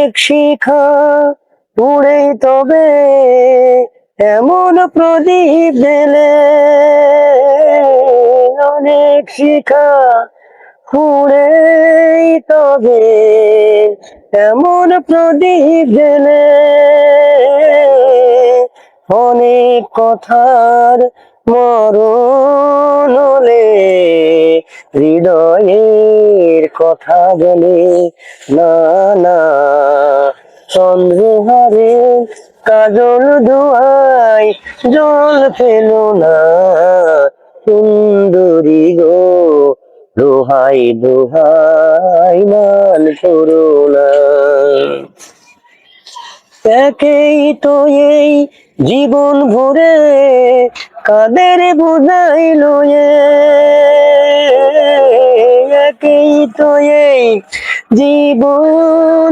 এক শিখা পুড়ে তবে এমন প্রদীপ জেলে, অনেক শিখা পুড়ে তবে এমন প্রদীপ জেলে, অনেক কথার মরণ হলে হৃদয়ের কথা বলে না না, চন্দ্রহারে কাজল ধোয়ায় জল পেল না, সুন্দরী গো দোহাই দোহাই মান করো না। একেই তো এই জীবন ভরে কাদের বোঝাই লয়ে, একেই তো এই জীবন